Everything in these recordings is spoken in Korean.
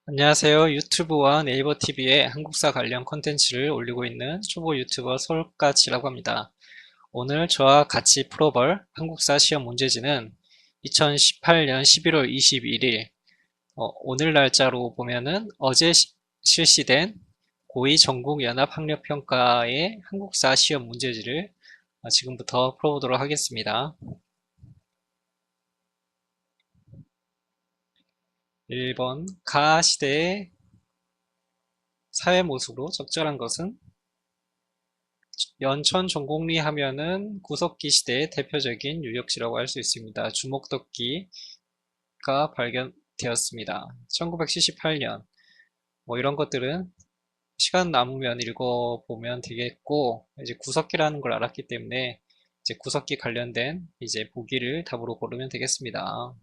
안녕하세요. 유튜브와 네이버 TV에 한국사 관련 콘텐츠를 올리고 있는 초보 유튜버 솔까치라고 합니다. 오늘 저와 같이 풀어볼 한국사 시험 문제지는 2018년 11월 21일 오늘 날짜로 보면은 어제 실시된 고2 전국연합학력평가의 한국사 시험 문제지를 지금부터 풀어보도록 하겠습니다. 1번 가 시대의 사회 모습으로 적절한 것은 연천 종곡리 하면은 구석기 시대의 대표적인 유적지라고 할 수 있습니다. 주목도끼가 발견되었습니다. 1978년. 뭐 이런 것들은 시간 남으면 읽어보면 되겠고, 이제 구석기라는 걸 알았기 때문에 이제 구석기 관련된 이제 보기를 답으로 고르면 되겠습니다.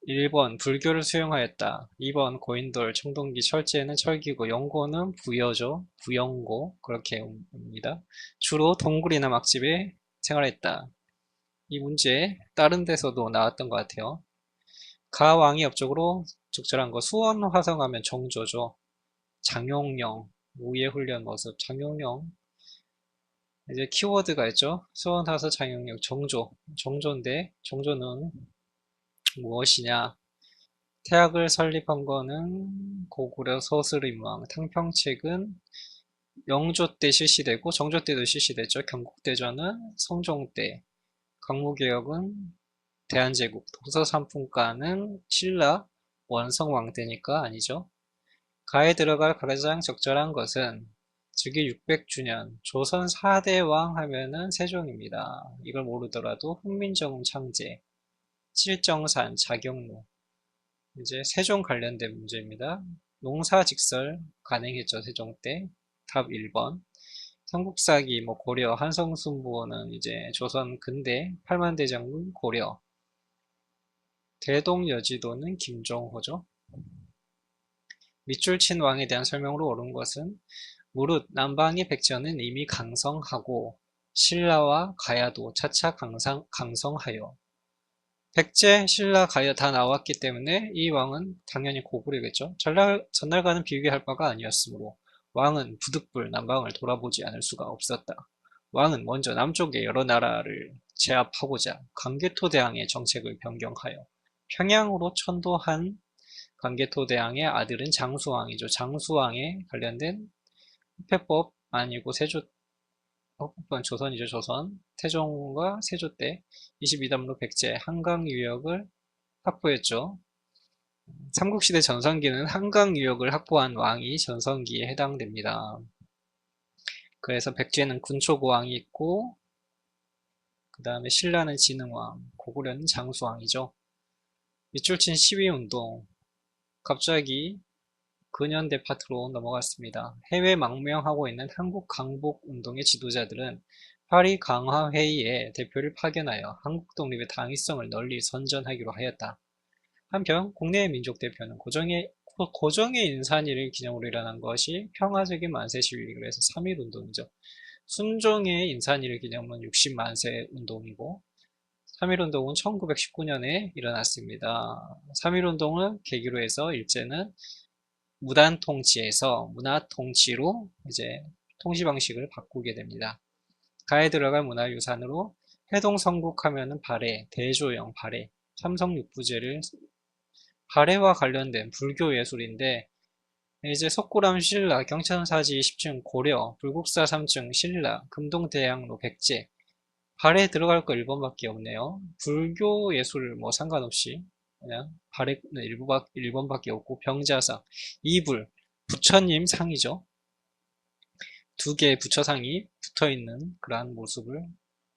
1번 불교를 수용하였다. 2번 고인돌, 청동기, 철제는 철기고 영고는 부여죠. 부영고 그렇게 옵니다. 주로 동굴이나 막집에 생활했다. 이 문제 다른 데서도 나왔던 것 같아요. 가왕이 옆쪽으로 적절한 거 수원 화성하면 정조죠. 장용령 우예 훈련 모습 장용령 이제 키워드가 있죠. 수원 화서 장용령 정조인데 정조는 무엇이냐 태학을 설립한 거는 고구려 서술임왕, 탕평책은 영조 때 실시되고 정조 때도 실시됐죠. 경국대전은 성종 때, 강무개혁은 대한제국, 도서삼품가는 신라 원성왕 때니까 아니죠. 가에 들어갈 가장 적절한 것은 즉위 600주년 조선 4대 왕 하면은 세종입니다. 이걸 모르더라도 훈민정음 창제, 칠정산, 자경로 이제 세종 관련된 문제입니다. 농사직설 가능했죠, 세종 때. 답 1번. 삼국사기, 뭐 고려, 한성순부호는 이제 조선 근대 8만대장군 고려. 대동여지도는 김종호죠. 밑줄 친 왕에 대한 설명으로 옳은 것은 무릇 남방의 백제는 이미 강성하고 신라와 가야도 차차 강성하여 백제, 신라, 가야 다 나왔기 때문에 이 왕은 당연히 고구려겠죠. 전날과는 비교할 바가 아니었으므로 왕은 부득불 남방을 돌아보지 않을 수가 없었다. 왕은 먼저 남쪽의 여러 나라를 제압하고자 강개토대왕의 정책을 변경하여 평양으로 천도한 강개토대왕의 아들은 장수왕이죠. 장수왕에 관련된 후패법 아니고 세조 헌법은 조선이죠, 조선. 태종과 세조 때 22담로 백제 한강 유역을 확보했죠. 삼국시대 전성기는 한강 유역을 확보한 왕이 전성기에 해당됩니다. 그래서 백제는 군초고왕이 있고 그 다음에 신라는 진흥왕, 고구려는 장수왕이죠. 밑줄친 시위운동 갑자기 근현대 파트로 넘어갔습니다. 해외 망명하고 있는 한국 강복운동의 지도자들은 파리 강화회의에 대표를 파견하여 한국 독립의 당위성을 널리 선전하기로 하였다. 한편 국내의 민족대표는 고종의 인산일을 기념으로 일어난 것이 평화적인 만세 시위이기로 해서 3.1운동이죠. 순종의 인산일을 기념은 60만세 운동이고 3.1운동은 1919년에 일어났습니다. 3.1운동을 계기로 해서 일제는 무단 통치에서 문화 통치로 이제 통치 방식을 바꾸게 됩니다. 가에 들어갈 문화유산으로 해동성국 하면은 발해, 대조영 발해, 삼성육부제를 발해와 관련된 불교 예술인데 이제 석굴암 신라, 경천사지 10층 고려, 불국사 3층 신라, 금동대양로 백제 발에 들어갈 거 1번밖에 없네요. 불교 예술 뭐 상관없이 그냥 발에 1번밖에 없고 병자상, 이불, 부처님 상이죠. 두 개의 부처상이 붙어있는 그러한 모습을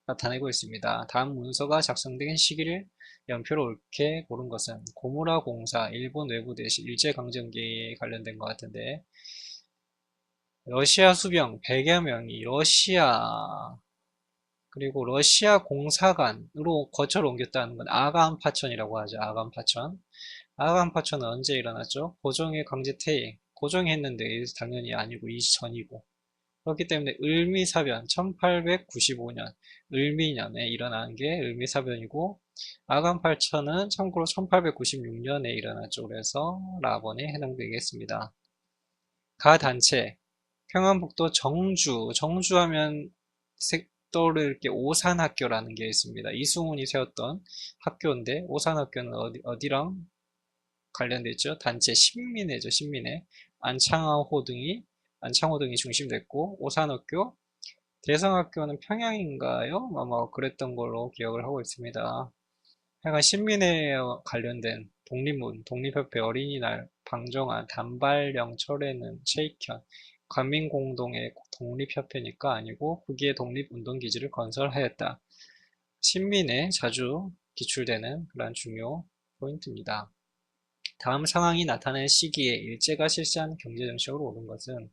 나타내고 있습니다. 다음 문서가 작성된 시기를 연표로 옳게 고른 것은 고무라 공사, 일본 외부 대시, 일제강점기에 관련된 것 같은데 러시아 수병 100여 명이 그리고 러시아 공사관으로 거처를 옮겼다는 건 아간파천이라고 하죠. 아간파천. 아간파천은 언제 일어났죠? 고종의 강제퇴임. 고종이 했는데 당연히 아니고 이전이고. 그렇기 때문에 을미사변 1895년 을미년에 일어난 게 을미사변이고 아간 8천은 참고로 1896년에 일어났죠. 그래서 라번에 해당되겠습니다. 가 단체 평안북도 정주하면 떠오를 게 오산학교라는 게 있습니다. 이승훈이 세웠던 학교인데 오산학교는 어디랑 관련돼 있죠? 단체 신민회죠. 신민회. 안창호 등이 중심됐고 오산학교 대성학교는 평양인가요? 아마 그랬던 걸로 기억을 하고 있습니다. 하여간 신민회에 관련된 독립문, 독립협회 어린이날, 방정환, 단발령 철회는 최익현, 관민공동의 독립협회니까 아니고 후기에 독립운동기지를 건설하였다. 신민회 자주 기출되는 그런 중요 포인트입니다. 다음 상황이 나타난 시기에 일제가 실시한 경제정책으로 오른 것은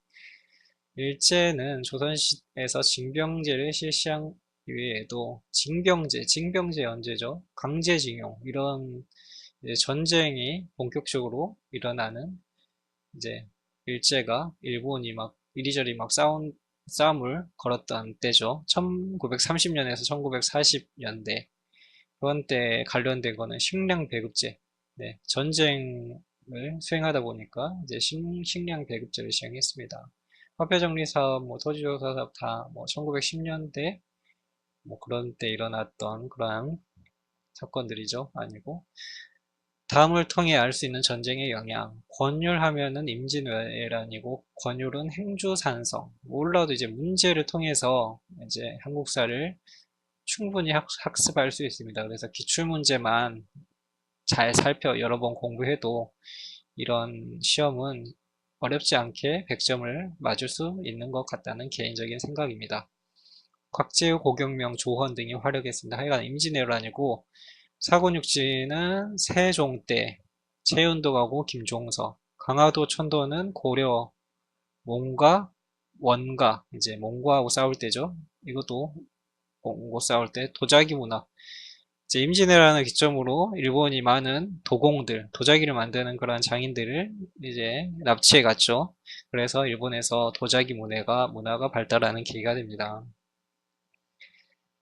일제는 조선시에서 징병제를 실시한 이외에도 징병제 언제죠? 강제징용 이런 이제 전쟁이 본격적으로 일어나는 이제 일제가 일본이 막 이리저리 막 싸움을 걸었던 때죠. 1930년에서 1940년대 그런 때 관련된 거는 식량 배급제. 네, 전쟁을 수행하다 보니까 이제 식량 배급제를 시행했습니다. 화폐정리 사업, 뭐 토지조사 사업 다 뭐 1910년대 뭐 그런 때 일어났던 그러한 사건들이죠. 아니고 다음을 통해 알 수 있는 전쟁의 영향. 권율하면은 임진왜란이고 권율은 행주산성. 몰라도 이제 문제를 통해서 이제 한국사를 충분히 학습할 수 있습니다. 그래서 기출문제만 잘 여러 번 공부해도 이런 시험은 어렵지 않게 100점을 맞을 수 있는 것 같다는 개인적인 생각입니다. 곽재우, 고경명, 조헌 등이 활약했습니다. 하여간 임진왜란이고 사군육지는 세종 때 최윤덕하고 김종서, 강화도 천도는 고려 몽과 원가 이제 몽고하고 싸울 때죠. 이것도 몽고 싸울 때 도자기 문화 이제 임진왜란을 기점으로 일본이 많은 도공들, 도자기를 만드는 그런 장인들을 이제 납치해 갔죠. 그래서 일본에서 도자기 문화가 발달하는 계기가 됩니다.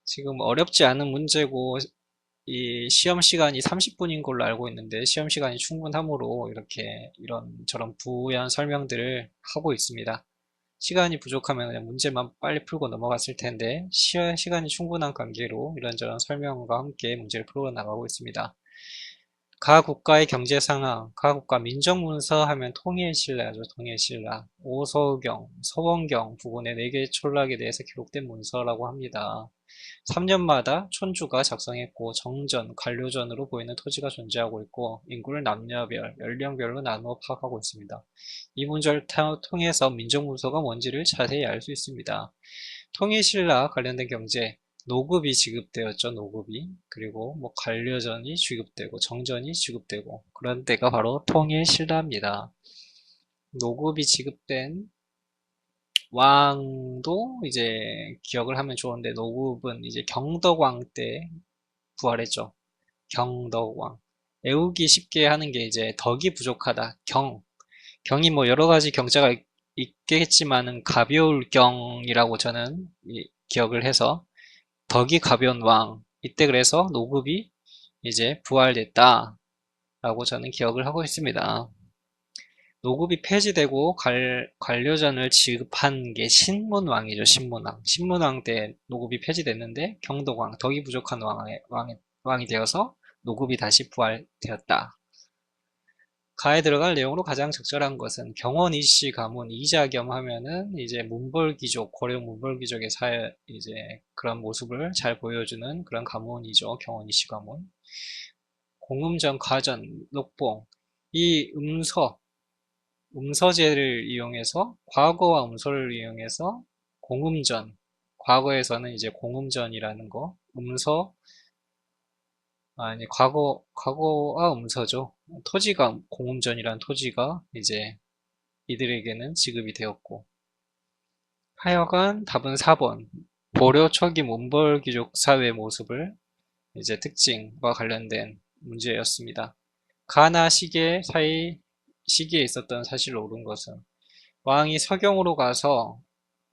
지금 어렵지 않은 문제고 이 시험 시간이 30분인 걸로 알고 있는데 시험 시간이 충분하므로 이렇게 이런저런 부연 설명들을 하고 있습니다. 시간이 부족하면 그냥 문제만 빨리 풀고 넘어갔을 텐데 시간이 충분한 관계로 이런저런 설명과 함께 문제를 풀어 나가고 있습니다. 가 국가의 경제 상황, 가 국가 민정문서 하면 통일신라죠. 통일신라. 오서경, 서원경 부분의 4개의 촌락에 대해서 기록된 문서라고 합니다. 3년마다 촌주가 작성했고 정전, 관료전으로 보이는 토지가 존재하고 있고 인구를 남녀별, 연령별로 나누어 파악하고 있습니다. 이 문제를 통해서 민정문서가 뭔지를 자세히 알 수 있습니다. 통일신라 관련된 경제, 노급이 지급되었죠. 노급이. 그리고 뭐 관료전이 지급되고 정전이 지급되고 그런 때가 바로 통일신라입니다. 노급이 지급된 왕도 이제 기억을 하면 좋은데 노급은 이제 경덕왕 때 부활했죠. 경덕왕. 외우기 쉽게 하는 게 이제 덕이 부족하다. 경이 뭐 여러 가지 경자가 있겠지만은 가벼울 경이라고 저는 기억을 해서 덕이 가벼운 왕. 이때 그래서 노급이 이제 부활됐다. 라고 저는 기억을 하고 있습니다. 노급이 폐지되고 관료전을 지급한 게 신문왕이죠. 신문왕. 신문왕 때 노급이 폐지됐는데 경덕왕, 덕이 부족한 왕이 되어서 노급이 다시 부활되었다. 가에 들어갈 내용으로 가장 적절한 것은 경원 이씨 가문 이자겸 하면은 이제 문벌귀족, 고려 문벌귀족의 이제 그런 모습을 잘 보여주는 그런 가문이죠. 경원 이씨 가문. 공음전, 가전, 녹봉. 이 음서제를 이용해서 과거와 음서를 이용해서 공음전, 과거에서는 이제 공음전이라는 거, 과거와 음서죠. 공음전이라는 토지가 이제 이들에게는 지급이 되었고, 하여간 답은 4번. 고려 초기 문벌귀족 사회 모습을 이제 특징과 관련된 문제였습니다. 가나 시계 사이 시기에 있었던 사실로 옳은 것은 왕이 서경으로 가서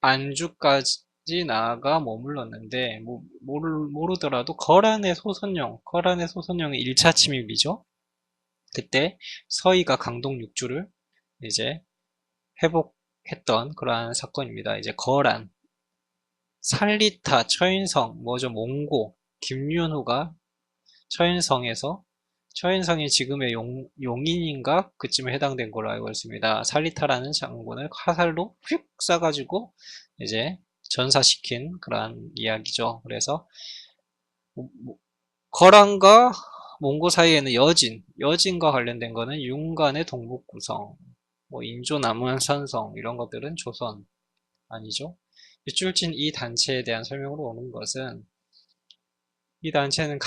안주까지 나아가 머물렀는데 모르더라도 거란의 소선영의 1차 침입이죠. 그때 서희가 강동 6주를 이제 회복했던 그러한 사건입니다. 이제 거란, 살리타, 처인성, 뭐죠, 몽고, 김윤후가 처인성이 지금의 용인인가 그쯤에 해당된 걸로 알고 있습니다. 살리타라는 장군을 화살로 휙 쏴가지고 이제 전사시킨 그러한 이야기죠. 그래서 거란과 몽고 사이에는 여진과 관련된 거는 윤관의 동북구성, 뭐 인조 남한산성 이런 것들은 조선 아니죠. 밑줄진 이 단체에 대한 설명으로 오는 것은 이 단체는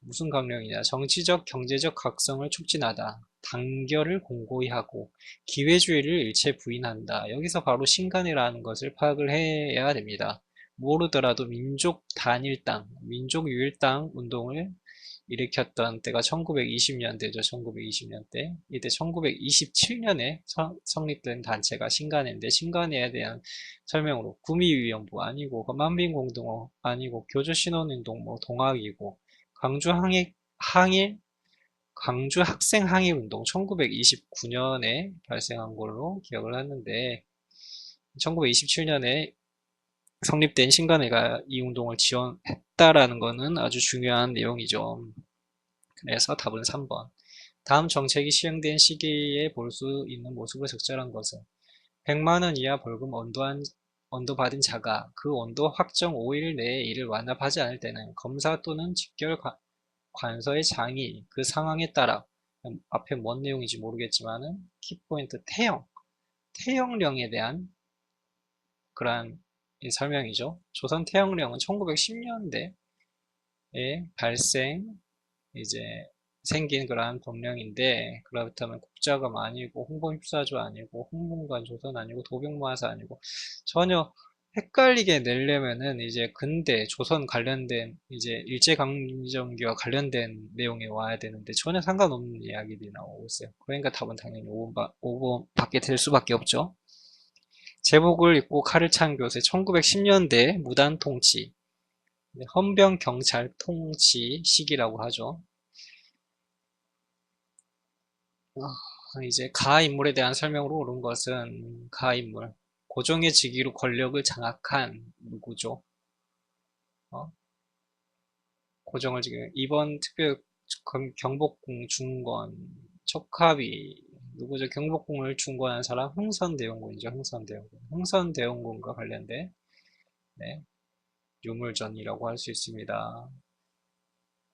무슨 강령이냐? 정치적, 경제적 각성을 촉진하다. 단결을 공고히 하고 기회주의를 일체 부인한다. 여기서 바로 신간이라는 것을 파악을 해야 됩니다. 모르더라도 민족 단일당, 민족 유일당 운동을 일으켰던 때가 1920년대죠. 1920년대. 이때 1927년에 성립된 단체가 신간회인데 신간회에 대한 설명으로 구미위원부 아니고 만빈공동호 아니고 교조신원운동 뭐 동학이고 광주 학생항해운동 1929년에 발생한 걸로 기억을 하는데 1927년에 성립된 신간회가 이 운동을 지원했다라는 것은 아주 중요한 내용이죠. 그래서 답은 3번. 다음 정책이 시행된 시기에 볼 수 있는 모습을 적절한 것은 100만원 이하 벌금 언도받은 자가 그 언도 확정 5일 내에 이를 완납하지 않을 때는 검사 또는 직결 관서의 장이 그 상황에 따라 앞에 뭔 내용인지 모르겠지만은 키포인트 태형령에 대한 그러한 설명이죠. 조선 태형령은 1910년대에 이제 생긴 그러한 법령인데 그렇다면 국자금 아니고 홍범입사조 아니고 홍문관 조선 아니고 도병마사 아니고 전혀 헷갈리게 내려면은 이제 근대 조선 관련된 이제 일제강점기와 관련된 내용이 와야 되는데 전혀 상관없는 이야기들이 나오고 있어요. 그러니까 답은 당연히 5번밖에 될 수밖에 없죠. 제복을 입고 칼을 찬 교세 1910년대 무단 통치 헌병 경찰 통치 시기라고 하죠. 이제 가인물에 대한 설명으로 옳은 것은 가인물 고종의 직위로 권력을 장악한 누구죠? 고종을 지금 이번 특별 경복궁 중건 척합이 누구죠? 경복궁을 중건한 사람 흥선대원군이죠. 흥선대원군과 관련된 네, 유물전이라고 할 수 있습니다.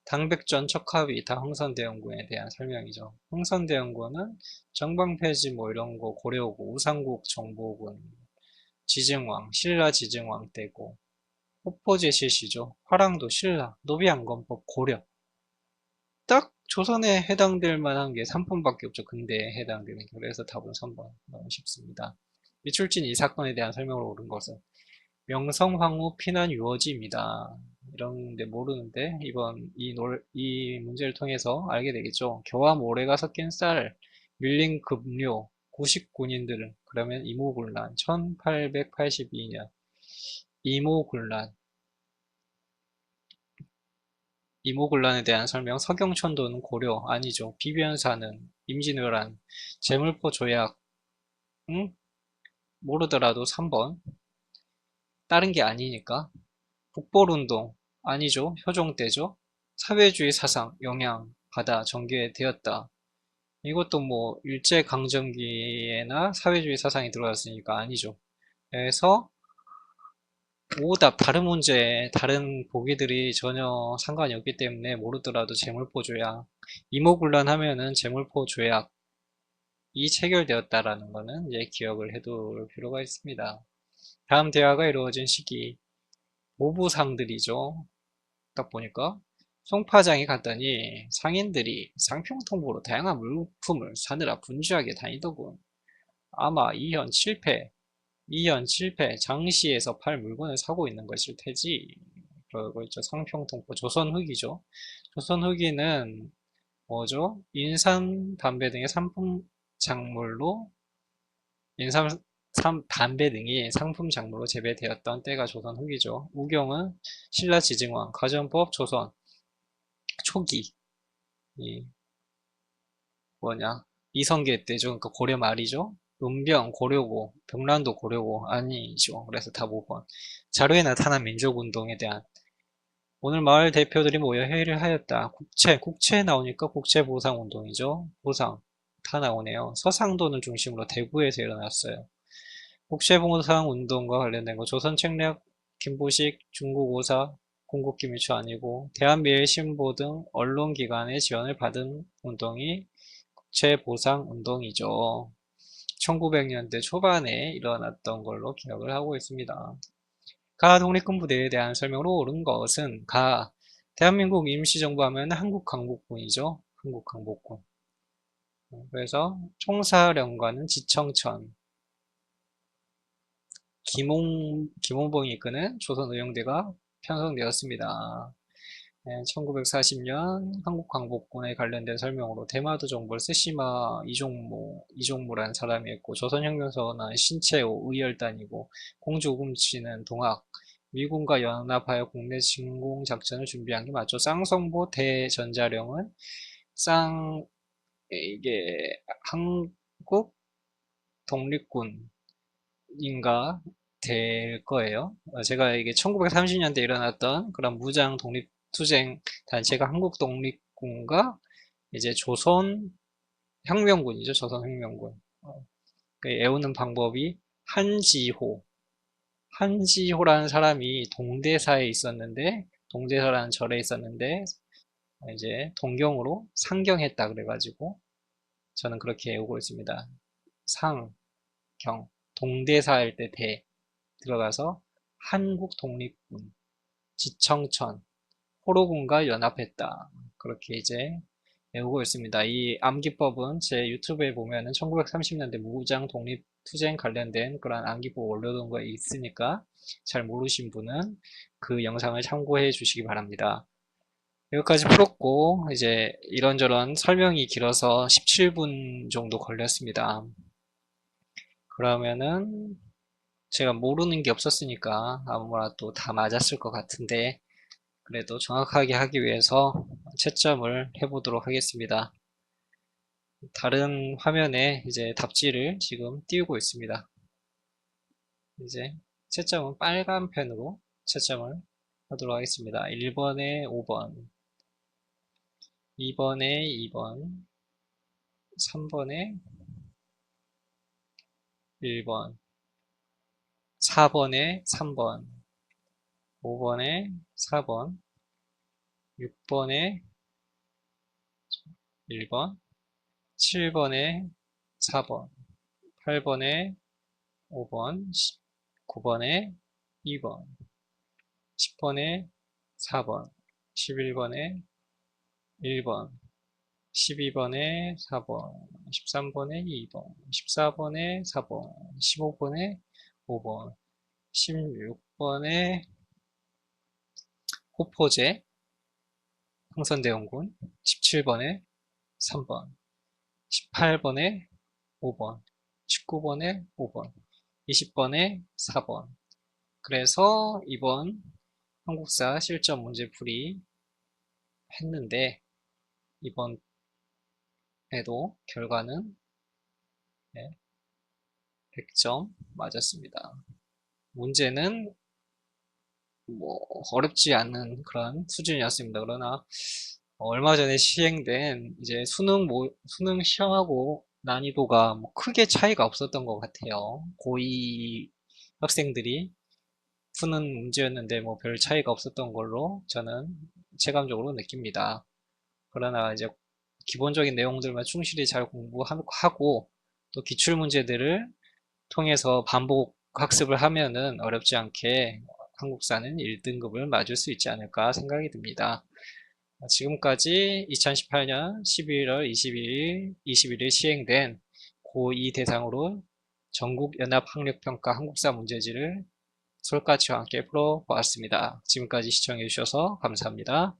당백전 척합이 다 흥선대원군에 대한 설명이죠. 흥선대원군은 정방패지 뭐 이런 거 고려고 우상국 정보군 지증왕 신라 지증왕 때고 호포제 실시죠. 화랑도 신라 노비안건법 고려 딱 조선에 해당될 만한 게 3번밖에 없죠. 근대에 해당되는 게. 그래서 답은 3번 너무 쉽습니다. 미출진 이 사건에 대한 설명을 옳은 것은 명성황후 피난 유어지입니다. 이런데 모르는데 이번 이 문제를 통해서 알게 되겠죠. 겨와 모래가 섞인 쌀, 밀린 급료, 구식군인들은 그러면 이모군란 1882년 이모군란 이모군란에 대한 설명 서경천도는 고려 아니죠. 비변사는 임진왜란 제물포 조약 응? 모르더라도 3번 다른 게 아니니까 북벌운동 아니죠. 효종 때죠. 사회주의 사상 영향 받아 전개되었다. 이것도 뭐 일제강점기에나 사회주의 사상이 들어갔으니까 아니죠. 그래서 오답 다른 문제 다른 보기들이 전혀 상관이 없기 때문에 모르더라도 재물포 조약 이모군란 하면은 재물포 조약이 체결되었다라는 거는 이제 기억을 해둘 필요가 있습니다. 다음 대화가 이루어진 시기 모부상들이죠. 딱 보니까 송파장에 갔더니 상인들이 상평통보로 다양한 물품을 사느라 분주하게 다니더군. 아마 2현 7패 장시에서 팔 물건을 사고 있는 것일 테지. 그러고 있죠. 상평통보 조선 후기죠. 조선 후기는 뭐죠? 인삼, 담배 등의 상품 작물로 인삼 담배 등이 상품 작물로 재배되었던 때가 조선 후기죠. 우경은 신라 지증왕, 가전법 조선 초기, 이 뭐냐 이성계 때죠. 그러니까 고려 말이죠. 은병 고려고, 병란도 고려고 아니죠. 그래서 답 5번. 자료에 나타난 민족운동에 대한 오늘 마을 대표들이 모여 회의를 하였다. 국채 나오니까 국채보상운동이죠. 보상 다 나오네요. 서상돈을 중심으로 대구에서 일어났어요. 국채보상운동과 관련된 거 조선책략, 김보식, 중국오사, 공국기밀초 아니고 대한미래신보 등 언론기관의 지원을 받은 운동이 국채보상운동이죠. 1900년대 초반에 일어났던 걸로 기억을 하고 있습니다. 가 독립군부대에 대한 설명으로 옳은 것은 대한민국 임시정부 하면 한국강복군이죠. 한국강복군. 그래서 총사령관은 지청천, 김홍봉이 이끄는 조선의용대가 편성되었습니다. 1940년 한국광복군에 관련된 설명으로 대마도 정벌 스시마 이종무라는 사람이 있고 조선혁명선언 신채호 의열단이고 공주금치는 동학 미군과 연합하여 국내 진공작전을 준비한 게 맞죠. 쌍성보 대전자령은 이게 한국 독립군인가 될 거예요. 제가 이게 1930년대 일어났던 그런 무장 독립투쟁 단체가 한국독립군과 이제 조선혁명군이죠. 조선혁명군. 애우는 방법이 한지호라는 사람이 동대사라는 절에 있었는데 이제 동경으로 상경했다 그래가지고 저는 그렇게 외우고 있습니다. 동대사일 때 들어가서 한국 독립군, 지청천, 호로군과 연합했다. 그렇게 이제 외우고 있습니다. 이 암기법은 제 유튜브에 보면은 1930년대 무장 독립투쟁 관련된 그런 암기법 올려놓은 거 있으니까 잘 모르신 분은 그 영상을 참고해 주시기 바랍니다. 여기까지 풀었고 이제 이런저런 설명이 길어서 17분 정도 걸렸습니다. 그러면은 제가 모르는 게 없었으니까 아무나 또 다 맞았을 것 같은데 그래도 정확하게 하기 위해서 채점을 해보도록 하겠습니다. 다른 화면에 이제 답지를 지금 띄우고 있습니다. 이제 채점은 빨간 펜으로 채점을 하도록 하겠습니다. 1번에 5번, 2번에 2번, 3번에 1번, 4번에 3번, 5번에 4번, 6번에 1번, 7번에 4번, 8번에 5번, 9번에 2번, 10번에 4번, 11번에 1번, 12번에 4번, 13번에 2번, 14번에 4번, 15번에 5번, 16번에 호포제, 흥선대원군, 17번에 3번, 18번에 5번, 19번에 5번, 20번에 4번. 그래서 이번 한국사 실전 문제풀이 했는데 이번에도 결과는 100점 맞았습니다. 문제는 뭐 어렵지 않은 그런 수준이었습니다. 그러나 얼마 전에 시행된 이제 수능 시험하고 난이도가 뭐 크게 차이가 없었던 것 같아요. 고2 학생들이 푸는 문제였는데 뭐 별 차이가 없었던 걸로 저는 체감적으로 느낍니다. 그러나 이제 기본적인 내용들만 충실히 잘 공부하고 또 기출 문제들을 통해서 반복 학습을 하면은 어렵지 않게 한국사는 1등급을 맞을 수 있지 않을까 생각이 듭니다. 지금까지 2018년 11월 21일 시행된 고2 대상으로 전국연합학력평가 한국사 문제지를 솔까치와 함께 풀어보았습니다. 지금까지 시청해주셔서 감사합니다.